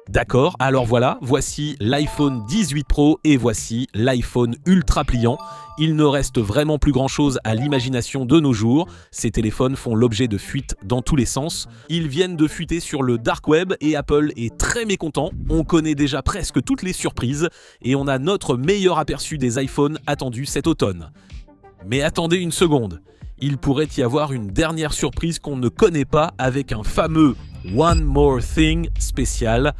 D'accord, alors voilà, voici l'iPhone 18 Pro et voici l'iPhone ultra pliant. Il ne reste vraiment plus grand chose à l'imagination de nos jours. Ces téléphones font l'objet de fuites dans tous les sens. Ils viennent de fuiter sur le dark web et Apple est très mécontent. On connaît déjà presque toutes les surprises et on a notre meilleur aperçu des iPhones attendus cet automne. Mais attendez une seconde, il pourrait y avoir une dernière surprise qu'on ne connaît pas avec un fameux One More Thing spécial.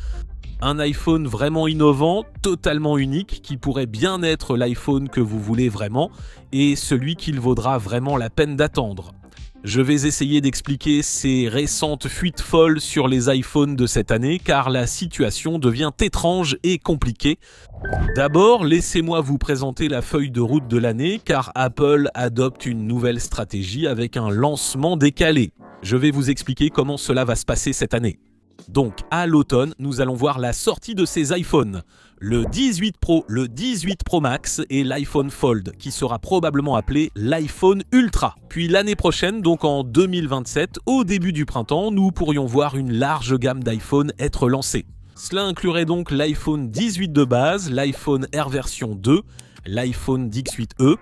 Un iPhone vraiment innovant, totalement unique, qui pourrait bien être l'iPhone que vous voulez vraiment et celui qu'il vaudra vraiment la peine d'attendre. Je vais essayer d'expliquer ces récentes fuites folles sur les iPhones de cette année car la situation devient étrange et compliquée. D'abord, laissez-moi vous présenter la feuille de route de l'année car Apple adopte une nouvelle stratégie avec un lancement décalé. Je vais vous expliquer comment cela va se passer cette année. Donc, à l'automne, nous allons voir la sortie de ces iPhones. Le 18 Pro, le 18 Pro Max et l'iPhone Fold, qui sera probablement appelé l'iPhone Ultra. Puis l'année prochaine, donc en 2027, au début du printemps, nous pourrions voir une large gamme d'iPhone être lancée. Cela inclurait donc l'iPhone 18 de base, l'iPhone Air version 2, l'iPhone X8e,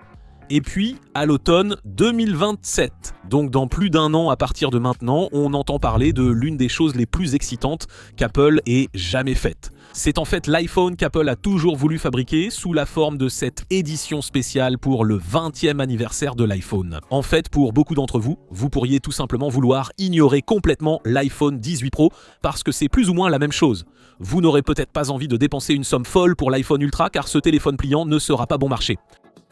et puis à l'automne 2027. Donc dans plus d'un an à partir de maintenant, on entend parler de l'une des choses les plus excitantes qu'Apple ait jamais faites. C'est en fait l'iPhone qu'Apple a toujours voulu fabriquer sous la forme de cette édition spéciale pour le 20e anniversaire de l'iPhone. En fait, pour beaucoup d'entre vous, vous pourriez tout simplement vouloir ignorer complètement l'iPhone 18 Pro parce que c'est plus ou moins la même chose. Vous n'aurez peut-être pas envie de dépenser une somme folle pour l'iPhone Ultra car ce téléphone pliant ne sera pas bon marché.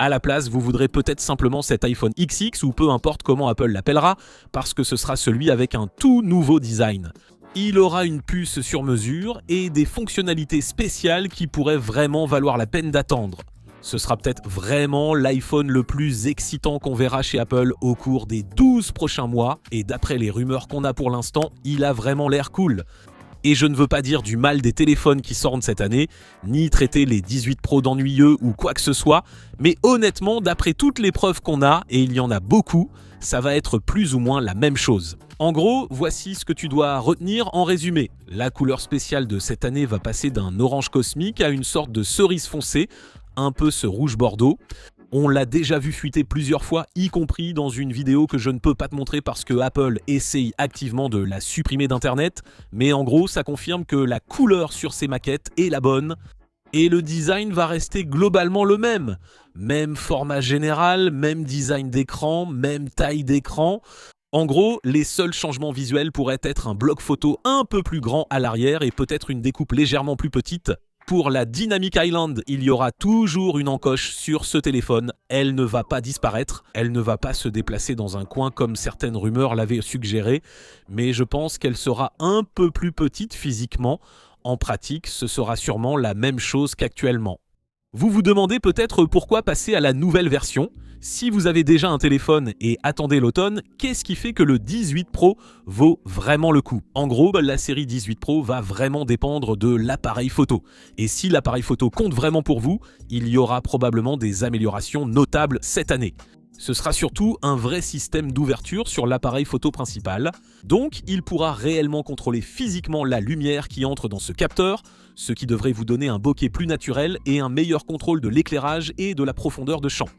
À la place, vous voudrez peut-être simplement cet iPhone XX ou peu importe comment Apple l'appellera, parce que ce sera celui avec un tout nouveau design. Il aura une puce sur mesure et des fonctionnalités spéciales qui pourraient vraiment valoir la peine d'attendre. Ce sera peut-être vraiment l'iPhone le plus excitant qu'on verra chez Apple au cours des 12 prochains mois, et d'après les rumeurs qu'on a pour l'instant, il a vraiment l'air cool. Et je ne veux pas dire du mal des téléphones qui sortent cette année, ni traiter les 18 Pro d'ennuyeux ou quoi que ce soit, mais honnêtement, d'après toutes les preuves qu'on a, et il y en a beaucoup, ça va être plus ou moins la même chose. En gros, voici ce que tu dois retenir en résumé. La couleur spéciale de cette année va passer d'un orange cosmique à une sorte de cerise foncée, un peu ce rouge bordeaux. On l'a déjà vu fuiter plusieurs fois, y compris dans une vidéo que je ne peux pas te montrer parce que Apple essaye activement de la supprimer d'internet, mais en gros ça confirme que la couleur sur ces maquettes est la bonne, et le design va rester globalement le même. Même format général, même design d'écran, même taille d'écran. En gros, les seuls changements visuels pourraient être un bloc photo un peu plus grand à l'arrière et peut-être une découpe légèrement plus petite. Pour la Dynamic Island, il y aura toujours une encoche sur ce téléphone. Elle ne va pas disparaître, elle ne va pas se déplacer dans un coin comme certaines rumeurs l'avaient suggéré, mais je pense qu'elle sera un peu plus petite physiquement. En pratique, ce sera sûrement la même chose qu'actuellement. Vous vous demandez peut-être pourquoi passer à la nouvelle version. Si vous avez déjà un téléphone et attendez l'automne, qu'est-ce qui fait que le 18 Pro vaut vraiment le coup? En gros, la série 18 Pro va vraiment dépendre de l'appareil photo. Et si l'appareil photo compte vraiment pour vous, il y aura probablement des améliorations notables cette année. Ce sera surtout un vrai système d'ouverture sur l'appareil photo principal. Donc, il pourra réellement contrôler physiquement la lumière qui entre dans ce capteur, ce qui devrait vous donner un bokeh plus naturel et un meilleur contrôle de l'éclairage et de la profondeur de champ.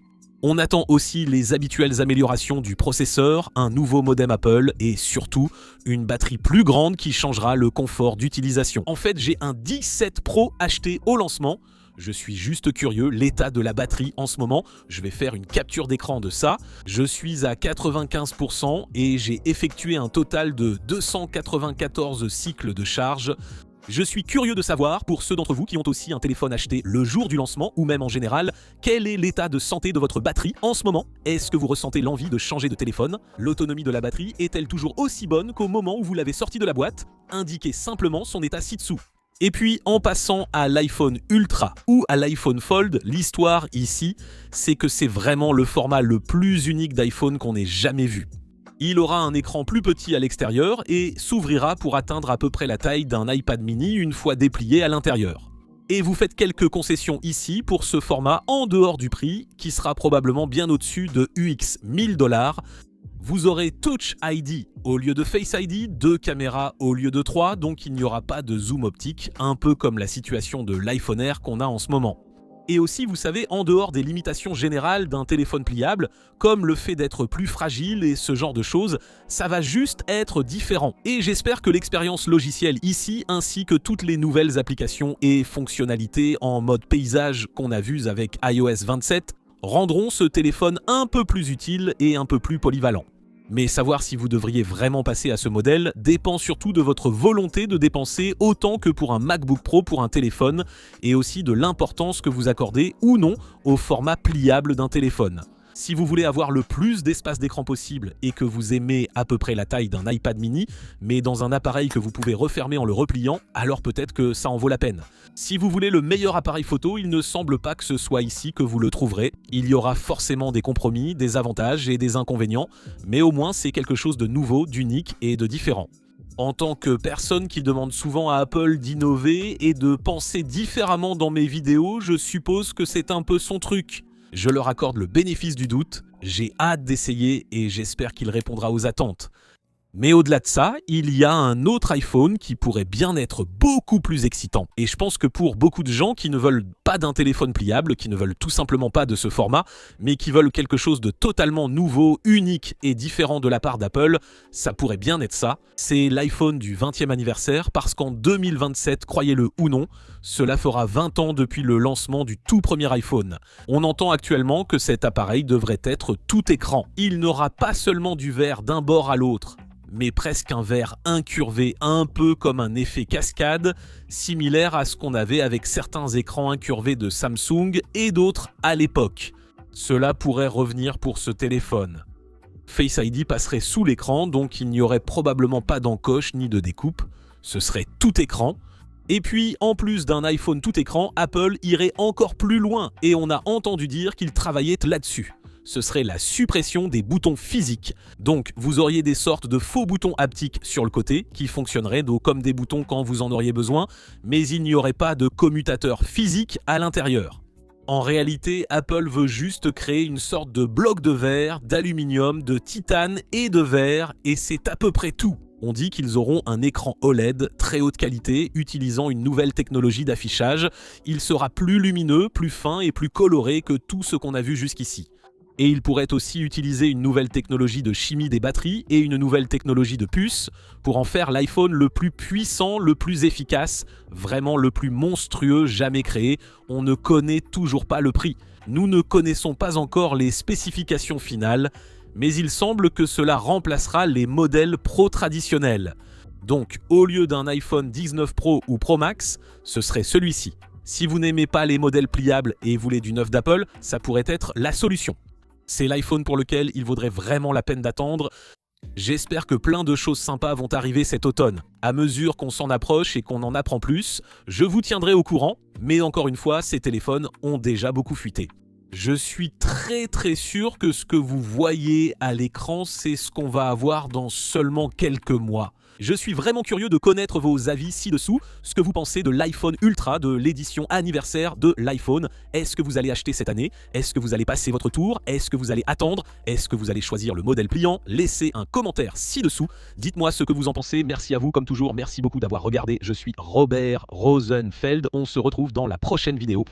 On attend aussi les habituelles améliorations du processeur, un nouveau modem Apple et surtout une batterie plus grande qui changera le confort d'utilisation. En fait, j'ai un 17 Pro acheté au lancement. Je suis juste curieux, l'état de la batterie en ce moment, je vais faire une capture d'écran de ça. Je suis à 95% et j'ai effectué un total de 294 cycles de charge. Je suis curieux de savoir, pour ceux d'entre vous qui ont aussi un téléphone acheté le jour du lancement ou même en général, quel est l'état de santé de votre batterie en ce moment? Est-ce que vous ressentez l'envie de changer de téléphone? L'autonomie de la batterie est-elle toujours aussi bonne qu'au moment où vous l'avez sortie de la boîte? Indiquez simplement son état ci-dessous. Et puis, en passant à l'iPhone Ultra ou à l'iPhone Fold, l'histoire ici, c'est que c'est vraiment le format le plus unique d'iPhone qu'on ait jamais vu. Il aura un écran plus petit à l'extérieur et s'ouvrira pour atteindre à peu près la taille d'un iPad mini une fois déplié à l'intérieur. Et vous faites quelques concessions ici pour ce format en dehors du prix, qui sera probablement bien au-dessus de UX $1000. Vous aurez Touch ID au lieu de Face ID, 2 caméras au lieu de 3, donc il n'y aura pas de zoom optique, un peu comme la situation de l'iPhone Air qu'on a en ce moment. Et aussi, vous savez, en dehors des limitations générales d'un téléphone pliable, comme le fait d'être plus fragile et ce genre de choses, ça va juste être différent. Et j'espère que l'expérience logicielle ici, ainsi que toutes les nouvelles applications et fonctionnalités en mode paysage qu'on a vues avec iOS 27, rendront ce téléphone un peu plus utile et un peu plus polyvalent. Mais savoir si vous devriez vraiment passer à ce modèle dépend surtout de votre volonté de dépenser autant que pour un MacBook Pro pour un téléphone et aussi de l'importance que vous accordez ou non au format pliable d'un téléphone. Si vous voulez avoir le plus d'espace d'écran possible et que vous aimez à peu près la taille d'un iPad mini, mais dans un appareil que vous pouvez refermer en le repliant, alors peut-être que ça en vaut la peine. Si vous voulez le meilleur appareil photo, il ne semble pas que ce soit ici que vous le trouverez. Il y aura forcément des compromis, des avantages et des inconvénients, mais au moins c'est quelque chose de nouveau, d'unique et de différent. En tant que personne qui demande souvent à Apple d'innover et de penser différemment dans mes vidéos, je suppose que c'est un peu son truc. Je leur accorde le bénéfice du doute, j'ai hâte d'essayer et j'espère qu'il répondra aux attentes. Mais au-delà de ça, il y a un autre iPhone qui pourrait bien être beaucoup plus excitant. Et je pense que pour beaucoup de gens qui ne veulent pas d'un téléphone pliable, qui ne veulent tout simplement pas de ce format, mais qui veulent quelque chose de totalement nouveau, unique et différent de la part d'Apple, ça pourrait bien être ça. C'est l'iPhone du 20e anniversaire parce qu'en 2027, croyez-le ou non, cela fera 20 ans depuis le lancement du tout premier iPhone. On entend actuellement que cet appareil devrait être tout écran. Il n'aura pas seulement du verre d'un bord à l'autre, mais presque un verre incurvé, un peu comme un effet cascade, similaire à ce qu'on avait avec certains écrans incurvés de Samsung et d'autres à l'époque. Cela pourrait revenir pour ce téléphone. Face ID passerait sous l'écran, donc il n'y aurait probablement pas d'encoche ni de découpe. Ce serait tout écran. Et puis, en plus d'un iPhone tout écran, Apple irait encore plus loin et on a entendu dire qu'il travaillait là-dessus. Ce serait la suppression des boutons physiques. Donc, vous auriez des sortes de faux boutons haptiques sur le côté qui fonctionneraient donc comme des boutons quand vous en auriez besoin, mais il n'y aurait pas de commutateur physique à l'intérieur. En réalité, Apple veut juste créer une sorte de bloc de verre, d'aluminium, de titane et de verre, et c'est à peu près tout. On dit qu'ils auront un écran OLED très haute qualité utilisant une nouvelle technologie d'affichage. Il sera plus lumineux, plus fin et plus coloré que tout ce qu'on a vu jusqu'ici. Et il pourrait aussi utiliser une nouvelle technologie de chimie des batteries et une nouvelle technologie de puce pour en faire l'iPhone le plus puissant, le plus efficace, vraiment le plus monstrueux jamais créé. On ne connaît toujours pas le prix. Nous ne connaissons pas encore les spécifications finales, mais il semble que cela remplacera les modèles Pro traditionnels. Donc, au lieu d'un iPhone 19 Pro ou Pro Max, ce serait celui-ci. Si vous n'aimez pas les modèles pliables et voulez du neuf d'Apple, ça pourrait être la solution. C'est l'iPhone pour lequel il vaudrait vraiment la peine d'attendre. J'espère que plein de choses sympas vont arriver cet automne. À mesure qu'on s'en approche et qu'on en apprend plus, je vous tiendrai au courant, mais encore une fois, ces téléphones ont déjà beaucoup fuité. Je suis très sûr que ce que vous voyez à l'écran, c'est ce qu'on va avoir dans seulement quelques mois. Je suis vraiment curieux de connaître vos avis ci-dessous, ce que vous pensez de l'iPhone Ultra, de l'édition anniversaire de l'iPhone. Est-ce que vous allez acheter cette année? Est-ce que vous allez passer votre tour? Est-ce que vous allez attendre? Est-ce que vous allez choisir le modèle pliant? Laissez un commentaire ci-dessous. Dites-moi ce que vous en pensez. Merci à vous comme toujours. Merci beaucoup d'avoir regardé. Je suis Robert Rosenfeld. On se retrouve dans la prochaine vidéo.